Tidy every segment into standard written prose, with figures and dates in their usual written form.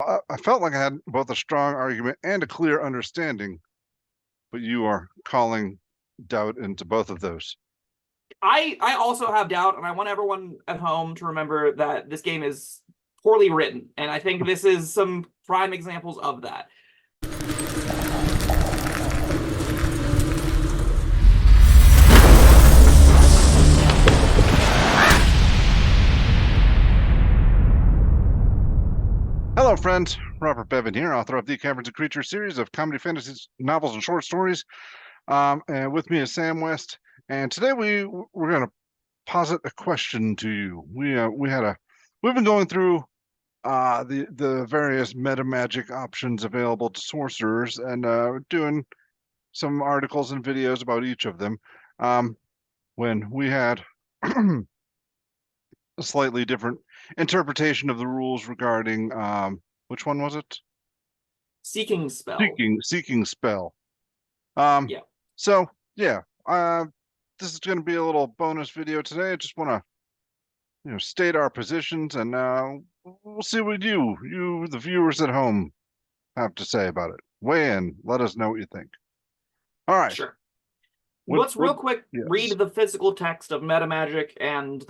I felt like I had both a strong argument and a clear understanding, but you are calling doubt into both of those. I also have doubt, and I want everyone at home to remember that this game is poorly written, and I think this is some prime examples of that. Hello, friends. Robert Bevan here, author of the Caverns Creatures series of comedy, fantasy novels, and short stories. And with me is Sam West. And today we're going to posit a question to you. We've been going through the various metamagic options available to sorcerers, and doing some articles and videos about each of them. When we had a slightly different interpretation of the rules regarding which one was it? Seeking spell. Seeking spell. Yeah. So yeah, this is going to be a little bonus video today. I just want to, state our positions, and we'll see what you, the viewers at home, have to say about it. Weigh in. Let us know what you think. All right. Sure. Let's real quick read the physical text of metamagic and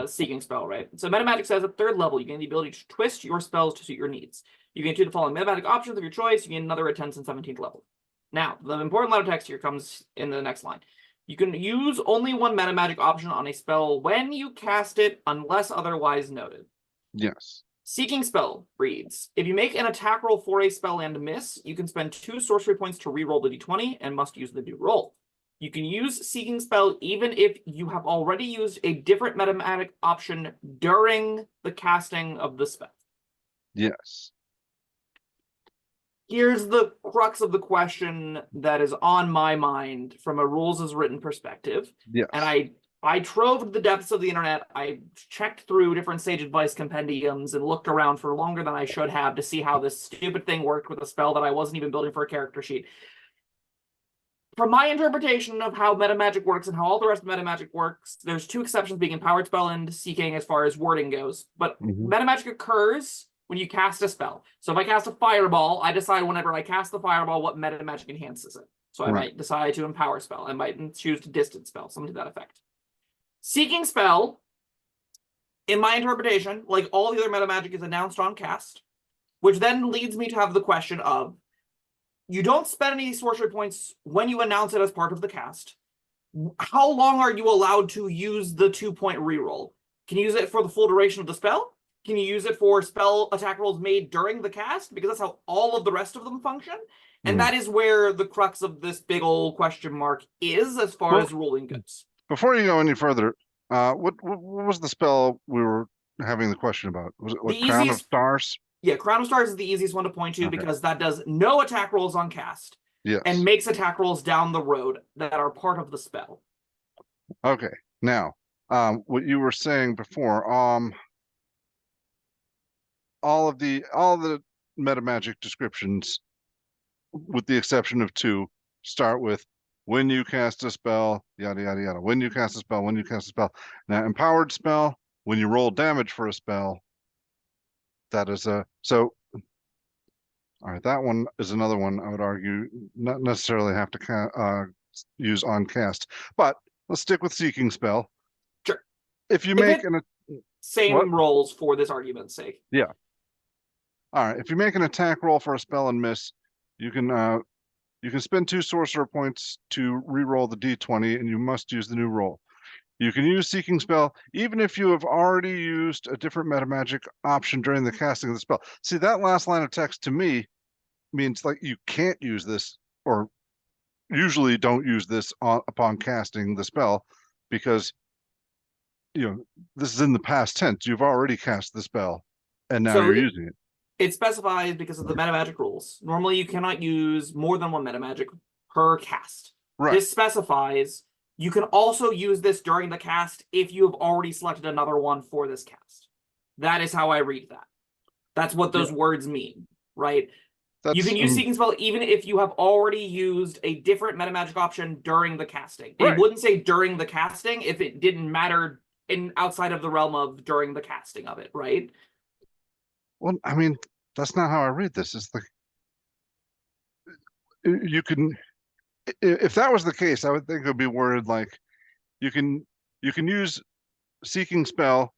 Seeking spell, right? So metamagic says at third level, you gain the ability to twist your spells to suit your needs. You gain 2 of the following metamagic options of your choice. You gain another at 10th and 17th level. Now, the important line of text here comes in the next line. You can use only one metamagic option on a spell when you cast it, unless otherwise noted. Yes. Seeking spell reads, if you make an attack roll for a spell and miss, you can spend 2 sorcery points to re-roll the d20 and must use the new roll. You can use Seeking spell even if you have already used a different metamagic option during the casting of the spell. Yes. Here's the crux of the question that is on my mind from a rules as written perspective. Yes. And I trove the depths of the internet. I checked through different sage advice compendiums and looked around for longer than I should have to see how this stupid thing worked with a spell that I wasn't even building for a character sheet. From my interpretation of how metamagic works and how all the rest of metamagic works, there's 2 exceptions, being empowered spell and seeking as far as wording goes. But metamagic occurs when you cast a spell. So if I cast a fireball, I decide whenever I cast the fireball what metamagic enhances it. So I might decide to empower spell. I might choose to distance spell, something to that effect. Seeking spell, in my interpretation, like all the other metamagic, is announced on cast, which then leads me to have the question of, you don't spend any sorcery points when you announce it as part of the cast. How long are you allowed to use the 2-point reroll? Can you use it for the full duration of the spell? Can you use it for spell attack rolls made during the cast? Because that's how all of the rest of them function. And that is where the crux of this big old question mark is as far as ruling goes. Before you go any further, what was the spell we were having the question about? Was it like Crown of Stars? Yeah, Crown of Stars is the easiest one to point to because that does no attack rolls on cast. Yes. And makes attack rolls down the road that are part of the spell. Okay. Now, what you were saying before, all the metamagic descriptions, with the exception of 2, start with when you cast a spell, yada yada yada. When you cast a spell, when you cast a spell. Now, empowered spell, when you roll damage for a spell, that is so. All right, that one is another one I would argue not necessarily have to use on cast, but let's stick with seeking spell. Sure. If you make same rolls for this argument's sake. Yeah. All right. If you make an attack roll for a spell and miss, you can spend 2 sorcerer points to re-roll the d20, and you must use the new roll. You can use Seeking spell even if you have already used a different metamagic option during the casting of the spell. See, that last line of text to me means like you can't use this, or usually don't use this upon casting the spell, because this is in the past tense. You've already cast the spell, and now you're using it. It specifies, because of the metamagic rules, normally you cannot use more than one metamagic per cast. Right. This specifies you can also use this during the cast if you have already selected another one for this cast. That is how I read that. That's what those words mean, right? You can use Seeking spell even if you have already used a different metamagic option during the casting. Right. It wouldn't say during the casting if it didn't matter outside of the realm of during the casting of it, right? Well, I mean, that's not how I read this. It's the you can if that was the case, I would think it would be worded like you can you can use seeking spell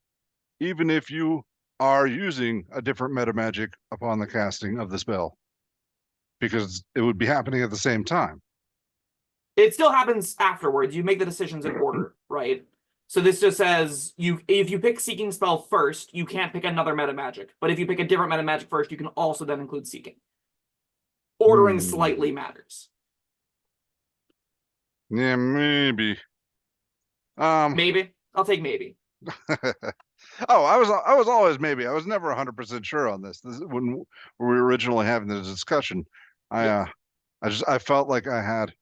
even if you are using a different meta magic upon the casting of the spell, because it would be happening at the same time. It still happens afterwards. You make the decisions in order, right? So this just says if you pick Seeking Spell first, you can't pick another meta magic. But if you pick a different meta magic first, you can also then include Seeking. Ordering slightly matters. Yeah, maybe. Maybe. I'll take maybe. Oh, I was always maybe. I was never 100% sure on this. This is when we were originally having the discussion. I felt like I had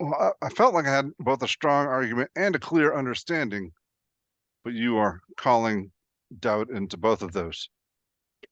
I felt like I had both a strong argument and a clear understanding, but you are calling doubt into both of those.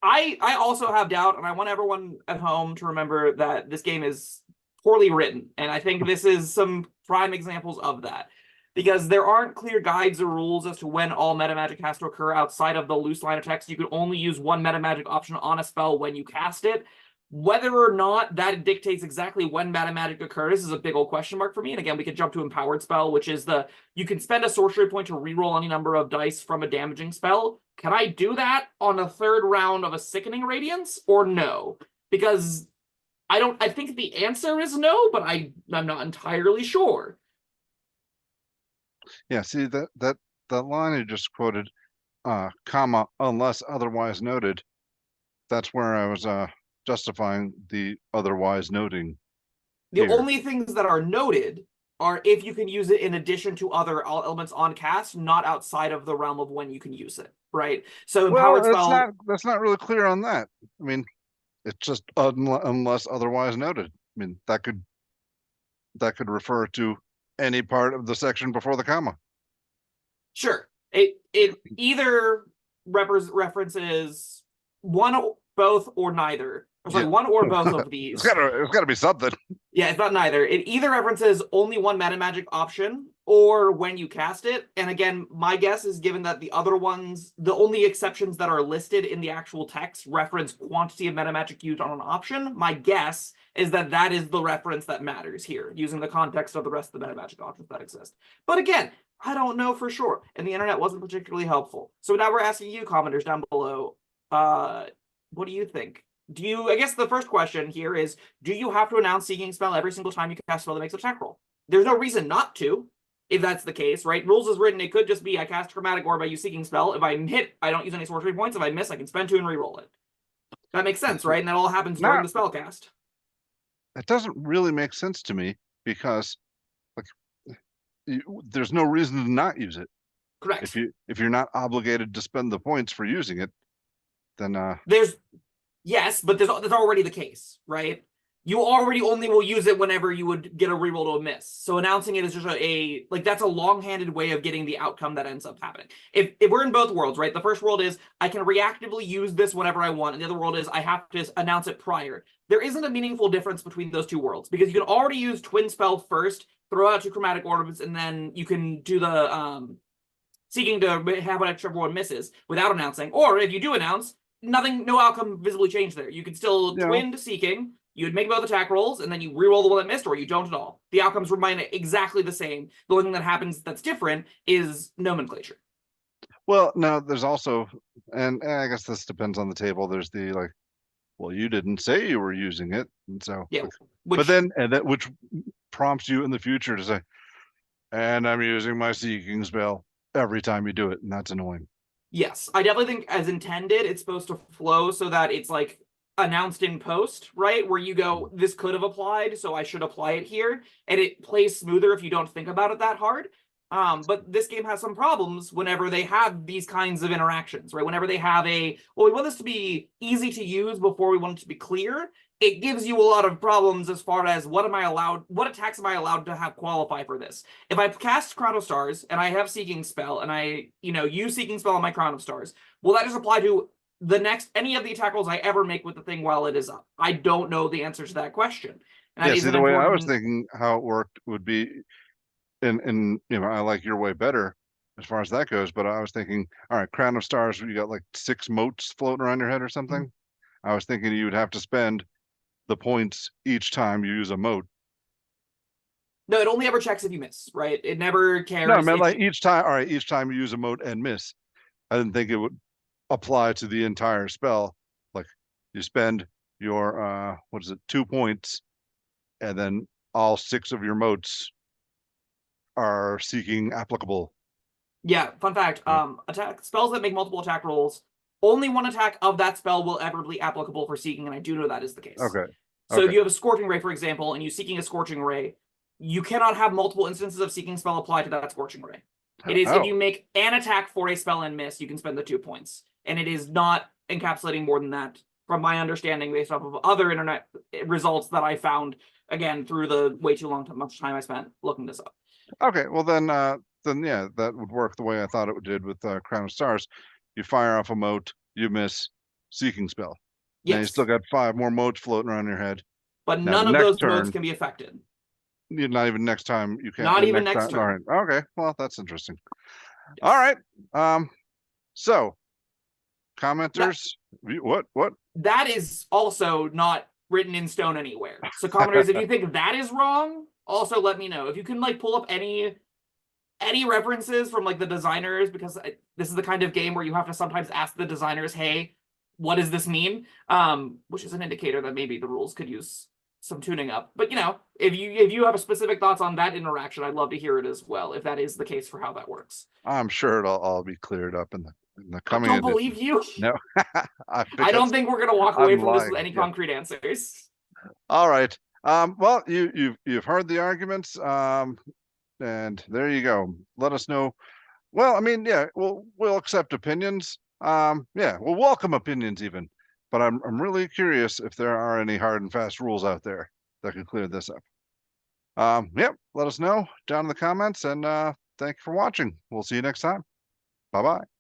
I also have doubt, and I want everyone at home to remember that this game is poorly written, and I think this is some prime examples of that. Because there aren't clear guides or rules as to when all meta magic has to occur outside of the loose line of text. You can only use one meta magic option on a spell when you cast it. Whether or not that dictates exactly when meta magic occurs is a big old question mark for me. And again, we could jump to Empowered Spell, which is you can spend a sorcery point to reroll any number of dice from a damaging spell. Can I do that on a third round of a Sickening Radiance or no? Because I think the answer is no, but I'm not entirely sure. Yeah, see that line you just quoted, comma, unless otherwise noted, that's where I was justifying the otherwise noting. The only things that are noted are if you can use it in addition to other elements on cast, not outside of the realm of when you can use it, right? So Empowered Spell... That's not really clear on that. I mean, it's just unless otherwise noted. I mean, that could refer to any part of the section before the comma. Sure. It either references one, both, or neither. Sorry, one or both of these. It's gotta be something. Yeah, it's not neither. It either references only one meta magic option or when you cast it. And again, my guess is, given that the other ones, the only exceptions that are listed in the actual text reference quantity of meta magic used on an option, my guess is that is the reference that matters here, using the context of the rest of the meta magic options that exist. But again, I don't know for sure, and the internet wasn't particularly helpful. So now we're asking you, commenters down below, what do you think? I guess the first question here is, do you have to announce Seeking Spell every single time you cast a spell that makes an attack roll? There's no reason not to, if that's the case, right? Rules is written, it could just be, I cast Chromatic Orb, I use Seeking Spell. If I hit, I don't use any sorcery points. If I miss, I can spend 2 and reroll it. That makes sense, right? And that all happens during the spell cast. That doesn't really make sense to me, because there's no reason to not use it. Correct. If you're not obligated to spend the points for using it, then yes, but that's already the case, right? You already only will use it whenever you would get a reroll to a miss. So announcing it is just that's a long-handed way of getting the outcome that ends up happening. If we're in both worlds, right? The first world is I can reactively use this whenever I want, and the other world is I have to announce it prior. There isn't a meaningful difference between those two worlds, because you can already use Twin Spell first, throw out 2 Chromatic Orbs, and then you can do the Seeking to have whichever one misses without announcing. Or if you do announce, no outcome visibly changed there. You can still twin to Seeking, you'd make both attack rolls, and then you reroll the one that missed, or you don't at all. The outcomes remain exactly the same. The only thing that happens that's different is nomenclature. Well, no, there's also, and I guess this depends on the table, there's the well, you didn't say you were using it, and so yeah, which prompts you in the future to say, and I'm using my Seeking Spell every time you do it, and that's annoying. Yes, I definitely think as intended, it's supposed to flow so that it's like announced in post, right? Where you go, this could have applied, so I should apply it here. And it plays smoother if you don't think about it that hard. But this game has some problems whenever they have these kinds of interactions, right? Whenever they have we want this to be easy to use before we want it to be clear. It gives you a lot of problems as far as what attacks am I allowed to have qualify for this? If I cast Crown of Stars and I have Seeking Spell and I, use Seeking Spell on my Crown of Stars, will that just apply to any of the attack rolls I ever make with the thing while it is up? I don't know the answer to that question. And see, the way I was thinking how it worked would be, and I like your way better, as far as that goes. But I was thinking, all right, Crown of Stars, you got like 6 motes floating around your head or something. I was thinking you would have to spend the points each time you use a mote. No, it only ever checks if you miss, right? It never No, cares I meant if like you... each time. All right, each time you use a mote and miss. I didn't think it would apply to the entire spell. Like you spend your 2 points, and then all 6 of your motes are seeking applicable. Yeah, fun fact, Yeah. attack spells that make multiple attack rolls, only one attack of that spell will ever be applicable for seeking, and I do know that is the case. Okay. So Okay. if you have a Scorching Ray, for example, and you're seeking a Scorching Ray, you cannot have multiple instances of seeking spell apply to that Scorching Ray. It is if you make an attack for a spell and miss, you can spend the 2 points. And it is not encapsulating more than that, from my understanding, based off of other internet results that I found, again, through the way too much time I spent looking this up. Okay, well then yeah, that would work the way I thought it did with Crown of Stars. You fire off a mote, you miss, seeking spell. Now you still got 5 more motes floating around your head. But Now, none of those motes can be affected. Not even next time you can't. Not even next turn. All right. Okay, well that's interesting. Yes. All right. So commenters, what? That is also not written in stone anywhere. So commenters, if you think that is wrong, also let me know. If you can like pull up any references from like the designers, because this is the kind of game where you have to sometimes ask the designers, hey, what does this mean? Which is an indicator that maybe the rules could use some tuning up. But you know, if you have specific thoughts on that interaction, I'd love to hear it as well, if that is the case for how that works. I'm sure it'll all be cleared up in the coming I don't believe you. No. I don't think we're gonna walk away from this with any concrete answers. All right. Well, you've heard the arguments. And there you go. Let us know. Well, I mean, yeah, we'll accept opinions. Yeah, we'll welcome opinions even. But I'm really curious if there are any hard and fast rules out there that can clear this up. Yep, let us know down in the comments, and thank you for watching. We'll see you next time. Bye-bye.